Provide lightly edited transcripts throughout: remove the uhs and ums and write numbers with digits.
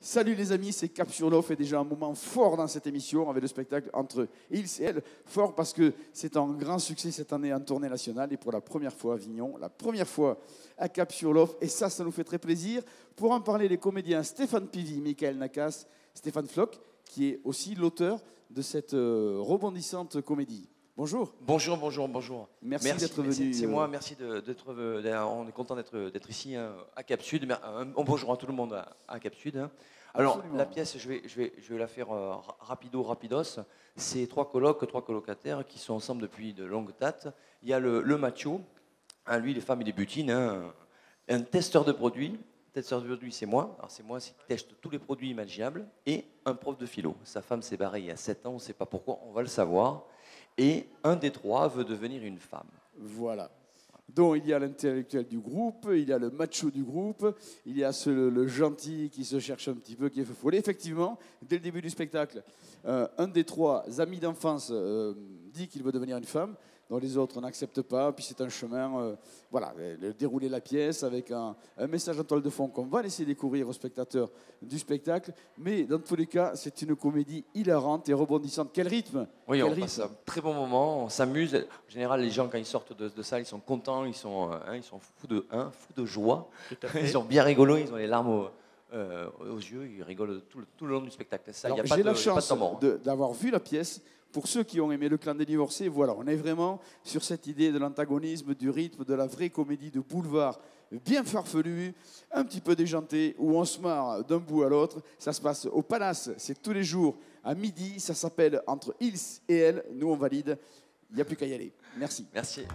Salut les amis, c'est Cap sur l'Off et déjà un moment fort dans cette émission avec le spectacle entre Ils et Elle. Fort parce que c'est un grand succès cette année en tournée nationale et pour la première fois à Avignon, la première fois à Cap sur l'Off. Et ça nous fait très plaisir. Pour en parler, les comédiens Stéphane Pivy, Michael Nakas, Stéphane Floch, qui est aussi l'auteur de cette rebondissante comédie. Bonjour. Bonjour, bonjour, bonjour. Merci d'être venu. C'est moi, merci d'être. On est content d'être ici à Cap Sud. Bonjour à tout le monde à Cap Sud. Alors, Absolument. la pièce, je vais la faire rapidos. C'est trois colocataires qui sont ensemble depuis de longues dates. Il y a le macho, lui, les femmes, il est butine. Un testeur de produits. Testeur de produits, c'est moi. Alors, c'est moi qui teste tous les produits imaginables. Et un prof de philo. Sa femme s'est barrée il y a 7 ans, on ne sait pas pourquoi, on va le savoir. Et un des trois veut devenir une femme. Voilà. Donc il y a l'intellectuel du groupe, il y a le macho du groupe, il y a le gentil qui se cherche un petit peu, qui est follet. Effectivement, dès le début du spectacle, un des trois amis d'enfance dit qu'il veut devenir une femme, dont les autres n'acceptent pas. Puis c'est un chemin, voilà, dérouler la pièce avec un message en toile de fond qu'on va laisser découvrir aux spectateurs du spectacle. Mais dans tous les cas, c'est une comédie hilarante et rebondissante. Quel rythme! Oui, Quel on passe un très bon moment, on s'amuse. En général, les gens, quand ils sortent de ça, ils sont contents, ils sont fous de joie. Ils sont bien rigolos, ils ont les larmes aux yeux, ils rigolent tout le long du spectacle. Alors, j'ai la chance d'avoir vu la pièce. Pour ceux qui ont aimé Le Clan des Divorcés, voilà, on est vraiment sur cette idée de l'antagonisme, du rythme, de la vraie comédie de boulevard, bien farfelue, un petit peu déjantée, où on se marre d'un bout à l'autre. Ça se passe au Palace, c'est tous les jours à midi. Ça s'appelle Entre Ils et Elle. Nous, on valide. Il n'y a plus qu'à y aller. Merci. Merci.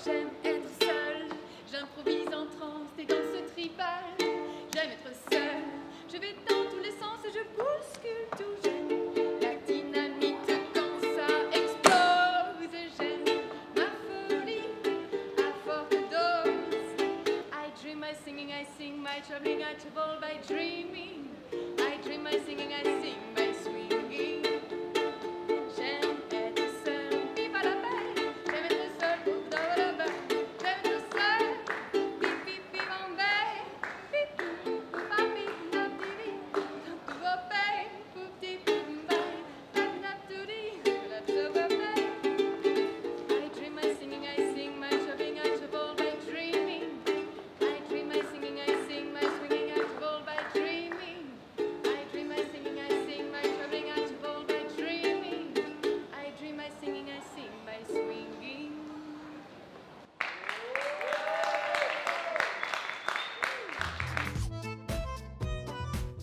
J'aime être seule, j'improvise en transe et dans ce tribal. J'aime être seule, je vais dans tous les sens et je bouscule tout. J'aime la dynamite quand ça explose. J'aime ma folie à forte dose. I dream my singing, I sing my traveling, I travel by dreaming. I dream my singing, I sing by swinging. J'aime être seule, viva la paix. J'aime être seule,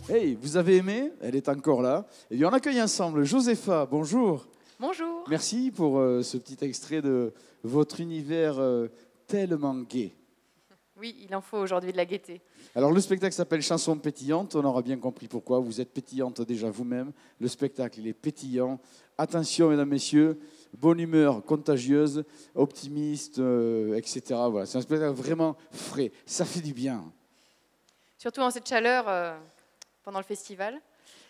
Hey, vous avez aimé? Elle est encore là. Et bien, on accueille ensemble Josépha. Bonjour. Bonjour. Merci pour ce petit extrait de votre univers tellement gai. Oui, il en faut aujourd'hui de la gaieté. Alors, le spectacle s'appelle Chanson pétillante. On aura bien compris pourquoi. Vous êtes pétillante déjà vous-même. Le spectacle, il est pétillant. Attention, mesdames, messieurs. Bonne humeur contagieuse, optimiste, etc. Voilà. C'est un spectacle vraiment frais. Ça fait du bien. Surtout en cette chaleur pendant le festival.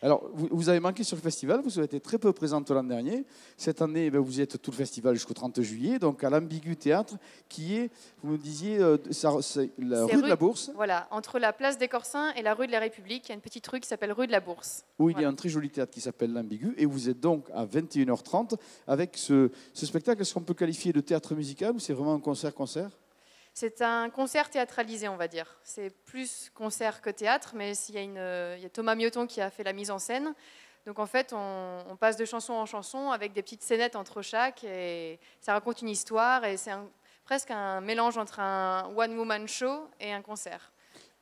Alors, vous avez manqué sur le festival, vous avez été très peu présente l'an dernier. Cette année, vous y êtes tout le festival jusqu'au 30 juillet, donc à l'Ambigu Théâtre, qui est, vous me disiez, c'est la rue de la Bourse. Voilà, entre la place des Corsins et la rue de la République, il y a une petite rue qui s'appelle rue de la Bourse. Où il y a un très joli théâtre qui s'appelle l'Ambigu, et vous êtes donc à 21h30 avec ce spectacle. Est-ce qu'on peut qualifier de théâtre musical ou c'est vraiment un concert-concert ? C'est un concert théâtralisé, on va dire. C'est plus concert que théâtre, mais il y a Thomas Mioton qui a fait la mise en scène. Donc en fait, on passe de chanson en chanson avec des petites scénettes entre chaque, et ça raconte une histoire, et c'est presque un mélange entre un one-woman show et un concert.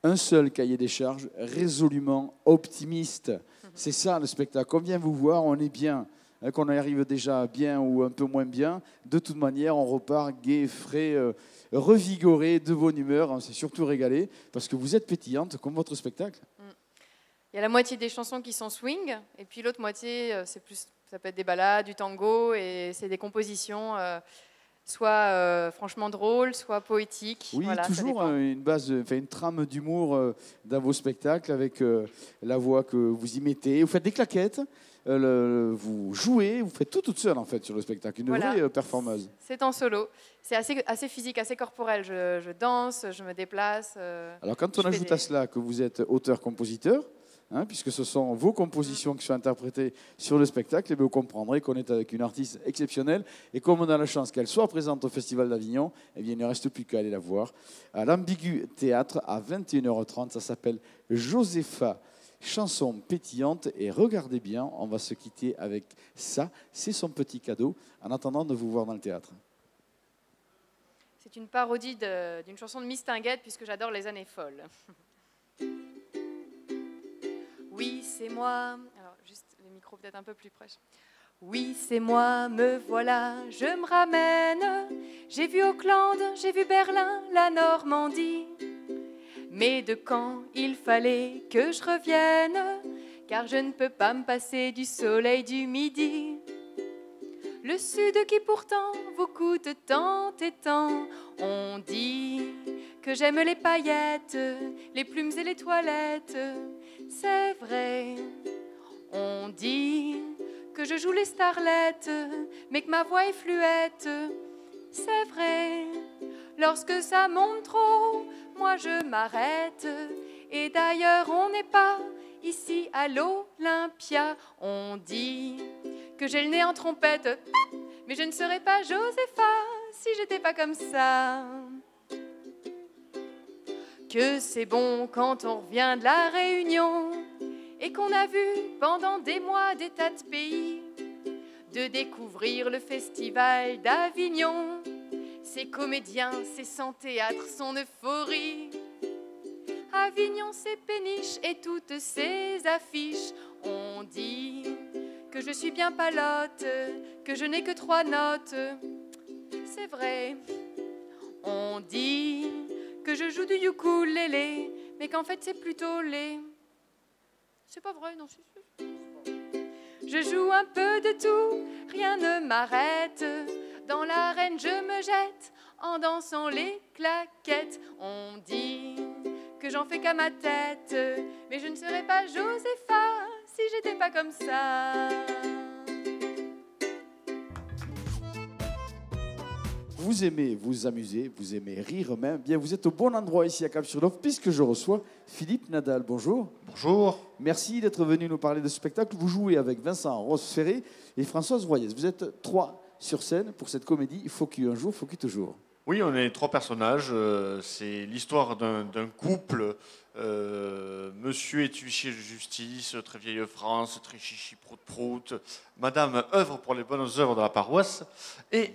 Un seul cahier des charges, résolument optimiste. C'est ça le spectacle. On vient vous voir, on est bien. Qu'on arrive déjà bien ou un peu moins bien, de toute manière, on repart gai, frais, revigoré, de bonne humeur. On s'est surtout régalé parce que vous êtes pétillante comme votre spectacle. Il y a la moitié des chansons qui sont swing, et puis l'autre moitié, ça peut être des ballades, du tango, et c'est des compositions soit franchement drôles, soit poétiques. Oui, voilà, toujours une trame d'humour dans vos spectacles avec la voix que vous y mettez. Vous faites des claquettes. Vous jouez, vous faites tout toute seule en fait sur le spectacle, une vraie performeuse. C'est en solo, c'est assez physique, assez corporel, je danse, je me déplace. Alors quand on ajoute à cela que vous êtes auteur-compositeur, puisque ce sont vos compositions qui sont interprétées sur le spectacle, et vous comprendrez qu'on est avec une artiste exceptionnelle, et comme on a la chance qu'elle soit présente au Festival d'Avignon, eh bien, il ne reste plus qu'à aller la voir à l'Ambigu Théâtre à 21h30, ça s'appelle Josepha. Chanson pétillante, et regardez bien, on va se quitter avec ça, c'est son petit cadeau, en attendant de vous voir dans le théâtre. C'est une parodie d'une chanson de Mistinguett, puisque j'adore les années folles. Oui, c'est moi, alors juste le micro peut-être un peu plus proche. Oui, c'est moi, me voilà, je me ramène, j'ai vu Auckland, j'ai vu Berlin, la Normandie. Mais de quand il fallait que je revienne, car je ne peux pas me passer du soleil du midi. Le sud qui pourtant vous coûte tant et tant, on dit que j'aime les paillettes, les plumes et les toilettes. C'est vrai, on dit que je joue les starlettes, mais que ma voix est fluette. C'est vrai, lorsque ça monte trop, moi je m'arrête. Et d'ailleurs on n'est pas ici à l'Olympia. On dit que j'ai le nez en trompette, mais je ne serais pas Josepha si j'étais pas comme ça. Que c'est bon quand on revient de la Réunion et qu'on a vu pendant des mois des tas de pays, de découvrir le festival d'Avignon, ses comédiens, ses sans théâtre, son euphorie. Avignon, ses péniches et toutes ses affiches. On dit que je suis bien palote, que je n'ai que 3 notes. C'est vrai. On dit que je joue du ukulélé, mais qu'en fait c'est plutôt laid. C'est pas vrai, non, je joue un peu de tout, rien ne m'arrête. Dans l'arène je me jette, en dansant les claquettes. On dit que j'en fais qu'à ma tête, mais je ne serais pas Josepha si j'étais pas comme ça. Vous aimez vous amuser, vous aimez rire même. Bien, vous êtes au bon endroit ici à Cap-sur-Lof, puisque je reçois Philippe Nadal. Bonjour. Bonjour. Merci d'être venu nous parler de ce spectacle. Vous jouez avec Vincent Ross-Ferré et Françoise Royès. Vous êtes 3 sur scène pour cette comédie Faut qu'il un jour, faut qu'il toujours. Oui, on est 3 personnages. C'est l'histoire d'un couple. Monsieur est huissier de justice, très vieille France, très chichi prout-prout. Madame œuvre pour les bonnes œuvres de la paroisse. Et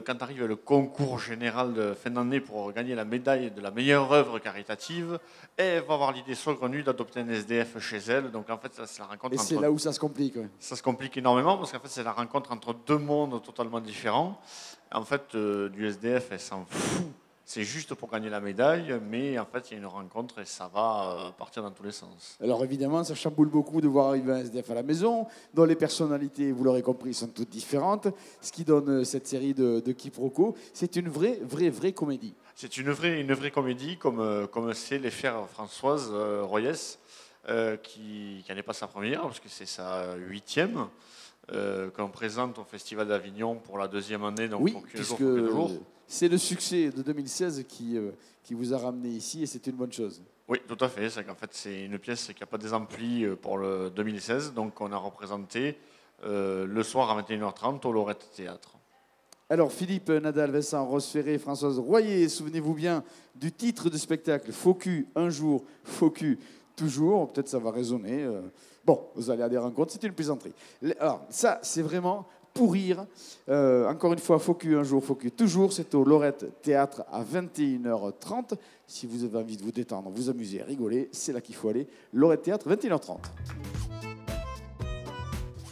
quand arrive le concours général de fin d'année pour gagner la médaille de la meilleure œuvre caritative, elle va avoir l'idée saugrenue d'adopter un SDF chez elle. Donc en fait, c'est la rencontre. Et c'est là où ça se complique. Ouais. Ça se complique énormément parce qu'en fait, c'est la rencontre entre 2 mondes totalement différents. En fait, du SDF, elle s'en fout. C'est juste pour gagner la médaille, mais en fait, il y a une rencontre et ça va partir dans tous les sens. Alors évidemment, ça chamboule beaucoup de voir arriver un SDF à la maison, dont les personnalités, vous l'aurez compris, sont toutes différentes, ce qui donne cette série de quiproquos. C'est une vraie comédie. C'est une vraie comédie, comme sait les faire Françoise Royès. qui n'est pas sa première, parce que c'est sa 8e, qu'on présente au Festival d'Avignon pour la 2e année, donc Oui, pour 15 puisque jours, pour 15 jours. c'est le succès de 2016 qui vous a ramené ici et c'est une bonne chose. Oui, tout à fait. C'est qu'en fait, c'est une pièce qui n'a pas des amplis pour le 2016, donc on a représenté le soir à 21h30 au Lorette Théâtre. Alors Philippe Nadal, Vincent Roseferré, Françoise Royer, souvenez-vous bien du titre du spectacle, Faux cul un jour, faux cul toujours, peut-être ça va résonner. Bon, vous allez à des rencontres, c'est une plaisanterie. Alors ça, c'est vraiment pour rire. Encore une fois, Faux cul un jour, faux cul toujours, c'est au Lorette Théâtre à 21h30. Si vous avez envie de vous détendre, vous amuser, rigoler, c'est là qu'il faut aller. Lorette Théâtre, 21h30.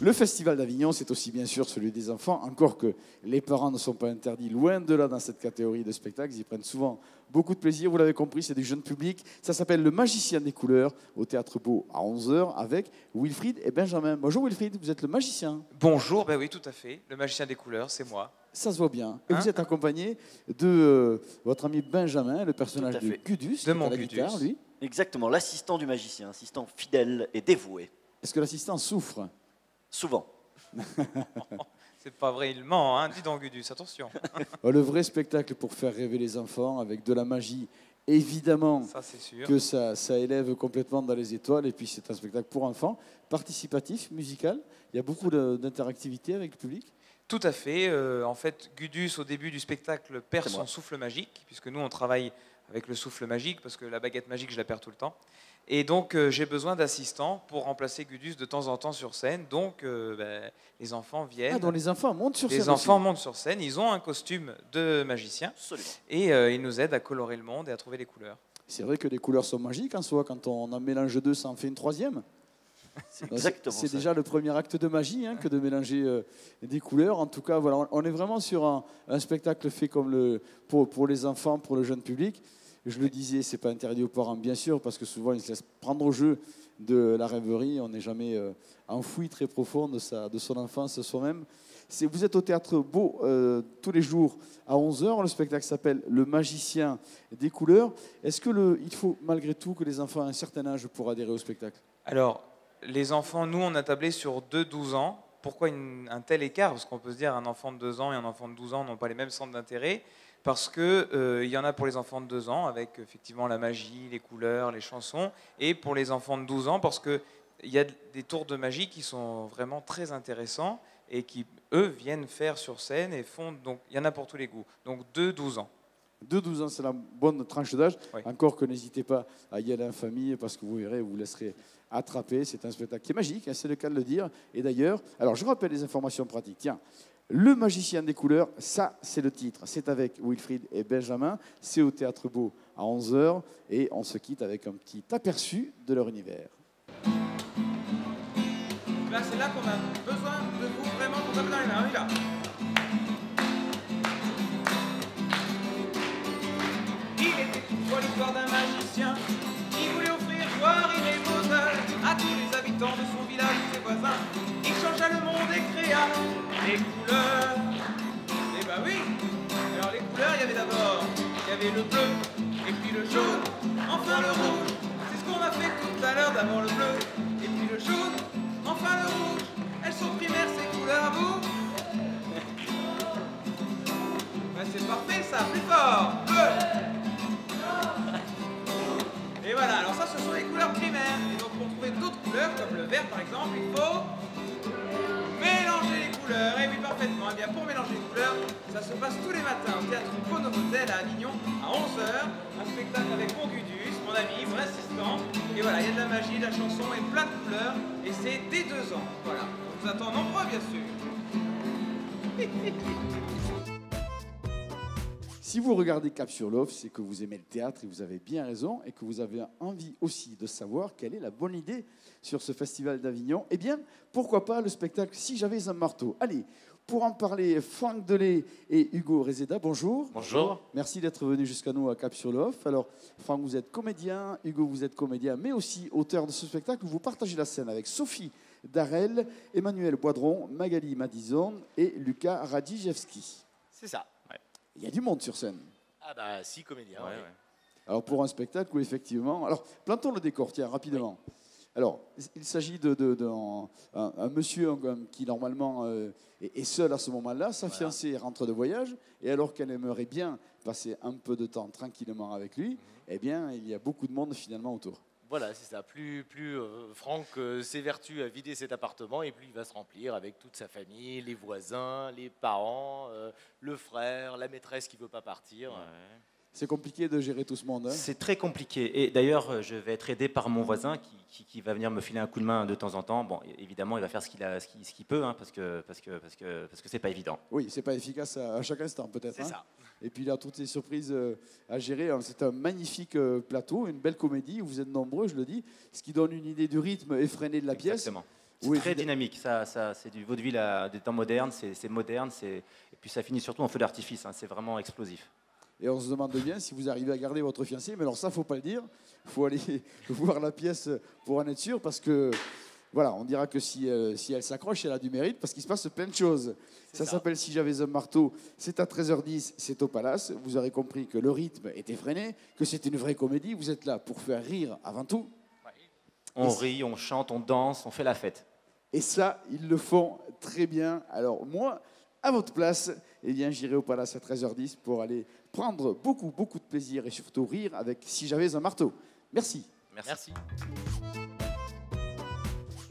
Le Festival d'Avignon, c'est aussi bien sûr celui des enfants, encore que les parents ne sont pas interdits, loin de là dans cette catégorie de spectacles. Ils y prennent souvent beaucoup de plaisir, vous l'avez compris, c'est du jeune public. Ça s'appelle Le Magicien des couleurs, au Théâtre Beau à 11h, avec Wilfried et Benjamin. Bonjour Wilfried, vous êtes le magicien. Bonjour, ben oui, tout à fait. Le magicien des couleurs, c'est moi. Ça se voit bien. Et Hein vous êtes accompagné de votre ami Benjamin, le personnage Tout à de fait. Gudus, qui De est mon à la Gudus. guitare, lui. Exactement, l'assistant du magicien, assistant fidèle et dévoué. Est-ce que l'assistant souffre? Souvent. C'est pas vrai, il ment, hein. Dis donc, Gudus, attention. Le vrai spectacle pour faire rêver les enfants, avec de la magie, évidemment. Ça, c'est sûr. Que ça élève complètement dans les étoiles. Et puis, c'est un spectacle pour enfants, participatif, musical. Il y a beaucoup d'interactivité avec le public. Tout à fait. En fait, Gudus, au début du spectacle, perd C'est son moi. souffle magique, puisque nous, on travaille avec le souffle magique, parce que la baguette magique, je la perds tout le temps. Et donc, j'ai besoin d'assistants pour remplacer Gudus de temps en temps sur scène. Donc, les enfants viennent. Ah, donc les enfants montent sur scène. Les enfants montent sur scène, ils ont un costume de magicien, Absolument. et ils nous aident à colorer le monde et à trouver les couleurs. C'est vrai que les couleurs sont magiques en soi. Quand on en mélange deux, ça en fait une troisième. C'est exactement C'est ça. déjà le premier acte de magie, hein, que de mélanger des couleurs. En tout cas, voilà, on est vraiment sur un spectacle fait comme pour les enfants, pour le jeune public. Je le disais, c'est pas interdit aux parents, bien sûr, parce que souvent ils se laissent prendre au jeu de la rêverie. On n'est jamais enfoui très profond de son enfance soi-même. Vous êtes au Théâtre Beau tous les jours à 11h. Le spectacle s'appelle Le Magicien des couleurs. Est-ce qu'il faut malgré tout que les enfants aient un certain âge pour adhérer au spectacle? Alors, les enfants, nous, on a tablé sur 2-12 ans. Pourquoi un tel écart? Parce qu'on peut se dire un enfant de 2 ans et un enfant de 12 ans n'ont pas les mêmes centres d'intérêt. Parce qu'il y en a pour les enfants de 2 ans, avec effectivement la magie, les couleurs, les chansons. Et pour les enfants de 12 ans, parce qu'il y a des tours de magie qui sont vraiment très intéressants et qui, eux, viennent faire sur scène et font. Donc, il y en a pour tous les goûts. Donc, 2-12 ans. De 12 ans, c'est la bonne tranche d'âge. Oui. Encore que n'hésitez pas à y aller en famille parce que vous verrez, vous laisserez attraper. C'est un spectacle qui est magique, hein, c'est le cas de le dire. Et d'ailleurs, alors je rappelle les informations pratiques. Tiens, Le Magicien des couleurs, ça c'est le titre. C'est avec Wilfried et Benjamin. C'est au Théâtre Beau à 11h. Et on se quitte avec un petit aperçu de leur univers. Là, c'est là qu'on a besoin de vous vraiment pour taper dans les mains. On y va. Il était une fois l'histoire d'un magicien qui voulait offrir joie, rire et bonheur à tous les habitants de son village et ses voisins. Il changea le monde et créa les couleurs. Eh ben oui. Alors les couleurs, il y avait d'abord, il y avait le bleu et puis le jaune, enfin le rouge. C'est ce qu'on a fait tout à l'heure, d'abord le bleu et puis le jaune, enfin le rouge. Elles sont primaires ces couleurs à vous. Ben, c'est parfait ça, plus fort. Bleu. Et voilà, alors ça ce sont les couleurs primaires. Et donc pour trouver d'autres couleurs, comme le vert par exemple, il faut mélanger les couleurs. Et oui, parfaitement. Et bien pour mélanger les couleurs, ça se passe tous les matins au Théâtre Bonomotel à Avignon à 11h. Un spectacle avec mon Gudus, mon ami, mon assistant. Et voilà, il y a de la magie, de la chanson et plein de couleurs. Et c'est dès 2 ans. Voilà. On vous attend nombreux bien sûr. Si vous regardez Cap sur l'Offre, c'est que vous aimez le théâtre et vous avez bien raison et que vous avez envie aussi de savoir quelle est la bonne idée sur ce festival d'Avignon. Eh bien, pourquoi pas le spectacle Si j'avais un marteau. Allez, pour en parler, Franck Delay et Hugo Rezeda, bonjour. Bonjour. Merci d'être venu jusqu'à nous à Cap sur l'Offre. Alors, Franck, vous êtes comédien, Hugo, vous êtes comédien, mais aussi auteur de ce spectacle. Vous partagez la scène avec Sophie Darel, Emmanuel Boidron, Magali Madison et Lucas Radijewski. C'est ça. Ouais. Il y a du monde sur scène. Ah bah 6 comédiens. Ouais, ouais. ouais. Alors pour un spectacle où effectivement... Alors plantons le décor, tiens, rapidement. Alors, il s'agit un monsieur qui normalement est seul à ce moment-là. Sa fiancée rentre de voyage et alors qu'elle aimerait bien passer un peu de temps tranquillement avec lui, eh bien, il y a beaucoup de monde finalement autour. Voilà, c'est ça. Plus Franck s'évertue à vider cet appartement et plus il va se remplir avec toute sa famille, les voisins, les parents, le frère, la maîtresse qui ne veut pas partir. C'est compliqué de gérer tout ce monde. Hein. C'est très compliqué. Et d'ailleurs, je vais être aidé par mon voisin qui va venir me filer un coup de main de temps en temps. Bon, évidemment, il va faire ce qu'il peut, hein, parce que c'est pas évident. Oui, c'est pas efficace à chaque instant peut-être. C'est ça. Et puis il a toutes ces surprises à gérer. C'est un magnifique plateau, une belle comédie. Vous êtes nombreux, je le dis, ce qui donne une idée du rythme effréné de la pièce. Exactement. C'est très dynamique. Ça, c'est du vaudeville des temps modernes. C'est moderne. Et puis ça finit surtout en feu d'artifice. Hein, c'est vraiment explosif. Et on se demande bien si vous arrivez à garder votre fiancé. Mais alors ça, faut pas le dire. Il faut aller voir la pièce pour en être sûr. Parce que, voilà, on dira que si elle s'accroche, elle a du mérite. Parce qu'il se passe plein de choses. Ça s'appelle Si j'avais un marteau. C'est à 13h10, c'est au Palace. Vous aurez compris que le rythme est effréné, que c'est une vraie comédie. Vous êtes là pour faire rire avant tout. On rit, on chante, on danse, on fait la fête. Et ça, ils le font très bien. Alors moi, à votre place, eh bien, j'irai au Palace à 13h10 pour aller prendre beaucoup, beaucoup de plaisir et surtout rire avec Si j'avais un marteau. Merci. Merci.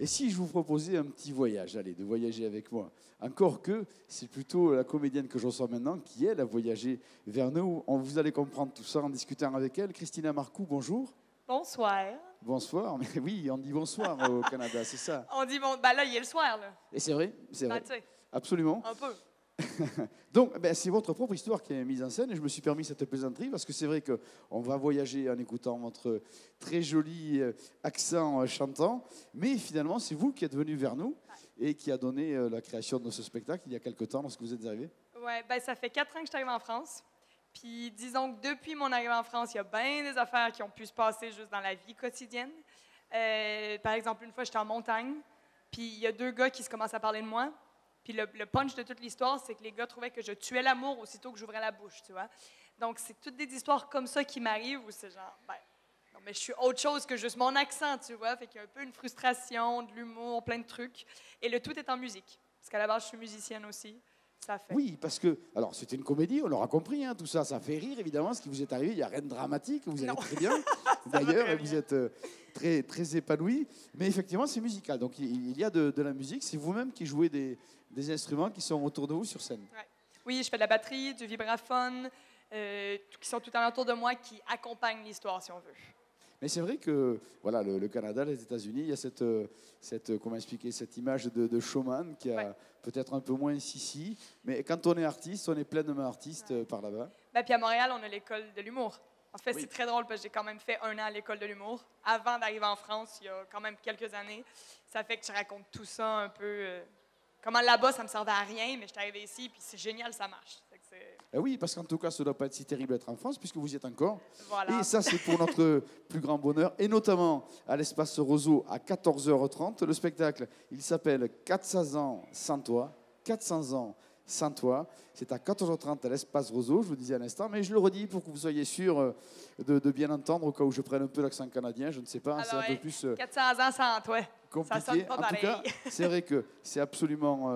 Et si je vous proposais un petit voyage, allez, de voyager avec moi. Encore que c'est plutôt la comédienne que je reçois maintenant qui, elle, a voyagé vers nous. Vous allez comprendre tout ça en discutant avec elle. Christina Marcoux, bonjour. Bonsoir. Bonsoir. Mais oui, on dit bonsoir au Canada, c'est ça. On dit bon, ben là, il est le soir, là. Et c'est vrai, c'est vrai. Ben, tu sais, Absolument. un peu. Donc, c'est votre propre histoire qui est mise en scène et je me suis permis cette plaisanterie parce que c'est vrai qu'on va voyager en écoutant votre très joli accent chantant, mais finalement, c'est vous qui êtes venu vers nous et qui a donné la création de ce spectacle il y a quelque temps lorsque vous êtes arrivé. Ouais, ben ça fait 4 ans que je suis arrivée en France. Puis disons que depuis mon arrivée en France, il y a bien des affaires qui ont pu se passer juste dans la vie quotidienne. Par exemple, une fois, j'étais en montagne, puis il y a 2 gars qui se commencent à parler de moi. Puis le punch de toute l'histoire, c'est que les gars trouvaient que je tuais l'amour aussitôt que j'ouvrais la bouche, tu vois. Donc, c'est toutes des histoires comme ça qui m'arrivent où c'est genre, ben, non, mais je suis autre chose que juste mon accent, tu vois. Fait qu'il y a un peu une frustration, de l'humour, plein de trucs. Et le tout est en musique. Parce qu'à la base, je suis musicienne aussi. Ça fait. Oui, parce que, alors c'était une comédie, on l'aura compris, hein, tout ça, ça fait rire évidemment, ce qui vous est arrivé, il n'y a rien de dramatique, vous allez très bien, d'ailleurs, et vous êtes très, très épanoui, mais effectivement c'est musical, donc il y a de la musique, c'est vous-même qui jouez des instruments qui sont autour de vous sur scène. Ouais. Oui, je fais de la batterie, du vibraphone, qui sont tout alentour de moi, qui accompagnent l'histoire, si on veut. Mais c'est vrai que voilà, le Canada, les États-Unis, il y a cette comment expliquer, cette image de showman qui a peut-être un peu moins ici, mais quand on est artiste, on est pleinement artiste par là-bas. Ben, puis à Montréal, on a l'école de l'humour. En fait, c'est très drôle parce que j'ai quand même fait 1 an à l'école de l'humour avant d'arriver en France, il y a quand même quelques années. Ça fait que je raconte tout ça un peu. Comment là-bas, ça me servait à rien, mais je suis arrivée ici, puis c'est génial, ça marche. Oui, parce qu'en tout cas, ça ne doit pas être si terrible d'être en France, puisque vous y êtes encore. Voilà. Et ça, c'est pour notre plus grand bonheur, et notamment à l'Espace Roseau à 14h30. Le spectacle, il s'appelle 400 ans sans toi. 400 ans sans toi. C'est à 14h30 à l'Espace Roseau, je vous disais à l'instant, mais je le redis pour que vous soyez sûr de bien entendre, au cas où je prenne un peu l'accent canadien, je ne sais pas, c'est un peu plus 400 ans sans toi. compliqué. Ça sonne pas en pareil. tout cas, c'est vrai que c'est absolument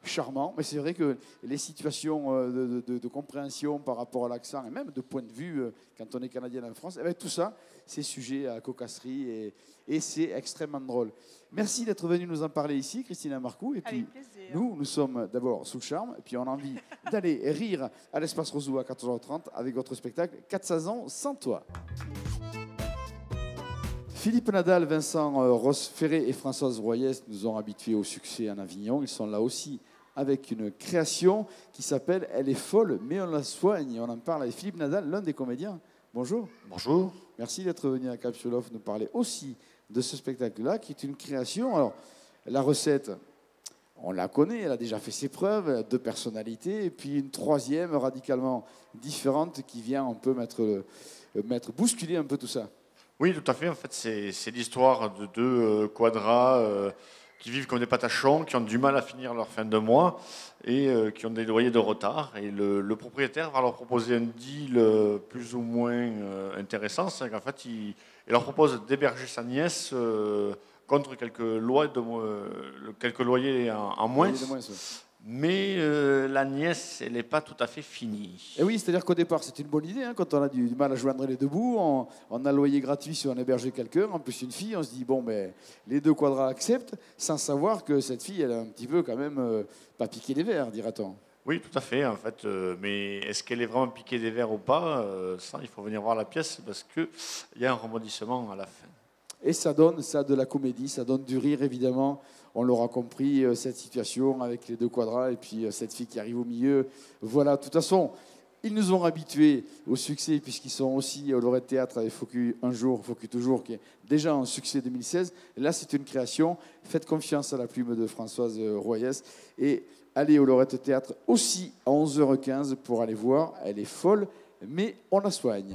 charmant, mais c'est vrai que les situations de compréhension par rapport à l'accent, et même de point de vue, quand on est Canadien en France, eh bien, tout ça, c'est sujet à cocasserie et c'est extrêmement drôle. Merci d'être venu nous en parler ici, Christina Marcoux. Et puis, nous sommes d'abord sous le charme, et puis on a envie d'aller rire à l'Espace Roseau à 14h30 avec votre spectacle 400 ans sans toi. Philippe Nadal, Vincent Ross-Ferré et Françoise Royès nous ont habitués au succès en Avignon. Ils sont là aussi avec une création qui s'appelle « Elle est folle, mais on la soigne ». On en parle avec Philippe Nadal, l'un des comédiens. Bonjour. Bonjour. Merci d'être venu à Capsule Off nous parler aussi de ce spectacle-là, qui est une création. Alors, la recette, on la connaît, elle a déjà fait ses preuves, 2 personnalités, et puis une 3e radicalement différente qui vient un peu bousculer un peu tout ça. Oui, tout à fait. En fait, c'est l'histoire de 2 quadras qui vivent comme des patachons, qui ont du mal à finir leur fin de mois et qui ont des loyers de retard. Et le propriétaire va leur proposer un deal plus ou moins intéressant. C'est qu'en fait, il leur propose d'héberger sa nièce contre quelques quelques loyers en moins. Oui, de moins, ouais. Mais la nièce, elle n'est pas tout à fait finie. Et oui, c'est-à-dire qu'au départ, c'est une bonne idée. Hein, quand on a du mal à joindre les deux bouts, on a le loyer gratuit si on héberge quelqu'un. En plus, une fille, on se dit, bon, ben, les deux quadras acceptent, sans savoir que cette fille, elle a un petit peu quand même pas piqué les verres, dira-t-on. Oui, tout à fait, en fait. Mais est-ce qu'elle est vraiment piquée des verres ou pas? Ça, il faut venir voir la pièce parce qu'il y a un rebondissement à la fin. Et ça donne ça de la comédie, ça donne du rire, évidemment. On l'aura compris, cette situation avec les deux quadras et puis cette fille qui arrive au milieu. Voilà, de toute façon, ils nous ont habitués au succès puisqu'ils sont aussi au Lorette Théâtre avec Faut que un jour, Faut que toujours, qui est déjà un succès 2016. Là, c'est une création. Faites confiance à la plume de Françoise Royès et allez au Lorette Théâtre aussi à 11h15 pour aller voir. Elle est folle, mais on la soigne.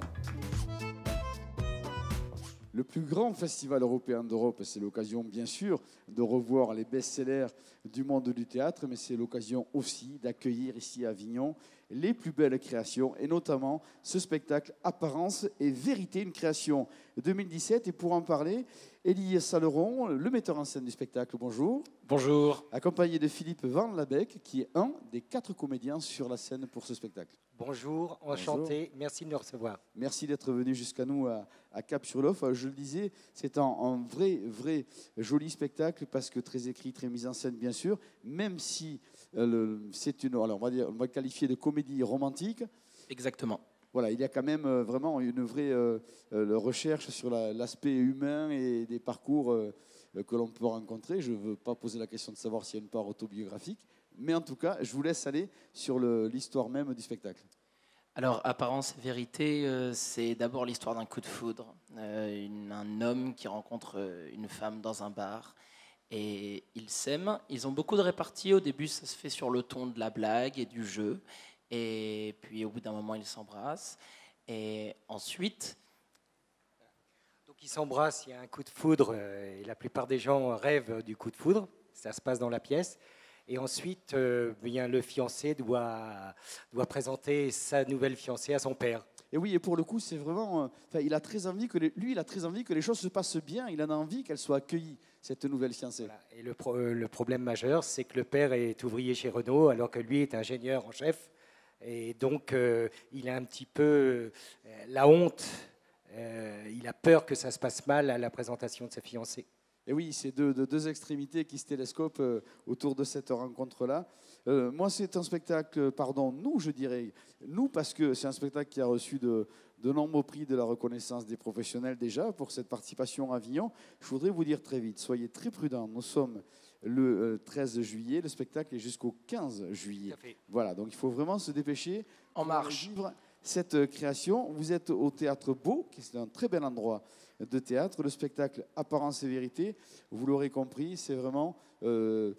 Le plus grand festival européen d'Europe, c'est l'occasion, bien sûr, de revoir les best-sellers du monde du théâtre, mais c'est l'occasion aussi d'accueillir ici à Avignon les plus belles créations, et notamment ce spectacle Apparence et Vérité, une création 2017. Et pour en parler, Élie Saleron, le metteur en scène du spectacle, bonjour. Bonjour. Accompagné de Philippe Van Labec, qui est un des 4 comédiens sur la scène pour ce spectacle. Bonjour, enchanté, merci de nous recevoir. Merci d'être venu jusqu'à nous à Cap-sur-Lof. Je le disais, c'est un vrai joli spectacle parce que très écrit, très mis en scène, bien sûr, même si c'est une, alors on va le qualifier de comédie romantique. Exactement. Voilà, il y a quand même vraiment une vraie recherche sur l'aspect humain et des parcours que l'on peut rencontrer. Je ne veux pas poser la question de savoir s'il y a une part autobiographique, mais en tout cas, je vous laisse aller sur l'histoire même du spectacle. Alors, Apparence et Vérité, c'est d'abord l'histoire d'un coup de foudre. Un homme qui rencontre une femme dans un bar et ils s'aiment. Ils ont beaucoup de réparties. Au début, ça se fait sur le ton de la blague et du jeu. Et puis, au bout d'un moment, ils s'embrassent. Et ensuite... Donc, ils s'embrassent, il y a un coup de foudre. Et la plupart des gens rêvent du coup de foudre. Ça se passe dans la pièce. Et ensuite, bien, le fiancé doit présenter sa nouvelle fiancée à son père. Et oui, et pour le coup, c'est vraiment... il a très envie que il a très envie que les choses se passent bien. Il en a envie qu'elle soit accueillie, cette nouvelle fiancée. Voilà. Et le problème majeur, c'est que le père est ouvrier chez Renault, alors que lui est ingénieur en chef. Et donc, il a un petit peu la honte. Il a peur que ça se passe mal à la présentation de sa fiancée. Et oui, c'est deux extrémités qui se télescopent autour de cette rencontre-là. Moi, c'est un spectacle, nous, parce que c'est un spectacle qui a reçu de nombreux prix de la reconnaissance des professionnels déjà pour cette participation à Avignon. Je voudrais vous dire très vite, soyez très prudents. Nous sommes le 13 juillet, le spectacle est jusqu'au 15 juillet. Voilà, donc il faut vraiment se dépêcher. En marche. Vivre cette création. Vous êtes au Théâtre Beau, qui est un très bel endroit de théâtre. Le spectacle Apparence et Vérité, vous l'aurez compris, c'est vraiment ce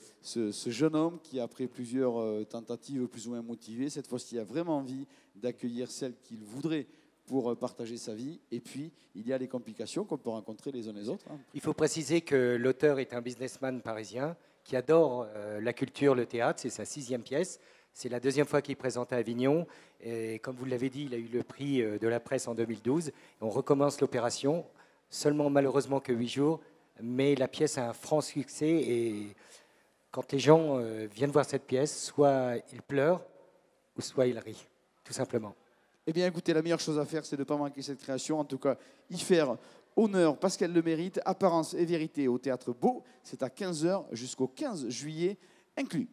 jeune homme qui, après plusieurs tentatives plus ou moins motivées, cette fois-ci a vraiment envie d'accueillir celle qu'il voudrait pour partager sa vie. Et puis, il y a les complications qu'on peut rencontrer les uns les autres. Il faut préciser que l'auteur est un businessman parisien qui adore la culture, le théâtre. C'est sa 6e pièce. C'est la 2e fois qu'il présente à Avignon. Et comme vous l'avez dit, il a eu le prix de la presse en 2012. On recommence l'opération, seulement malheureusement que 8 jours. Mais la pièce a un franc succès. Et quand les gens viennent voir cette pièce, soit ils pleurent, ou soit ils rient, tout simplement. Eh bien, écoutez, la meilleure chose à faire, c'est de ne pas manquer cette création. En tout cas, y faire honneur parce qu'elle le mérite. Apparence et Vérité au Théâtre Beau, c'est à 15h jusqu'au 15 juillet inclus.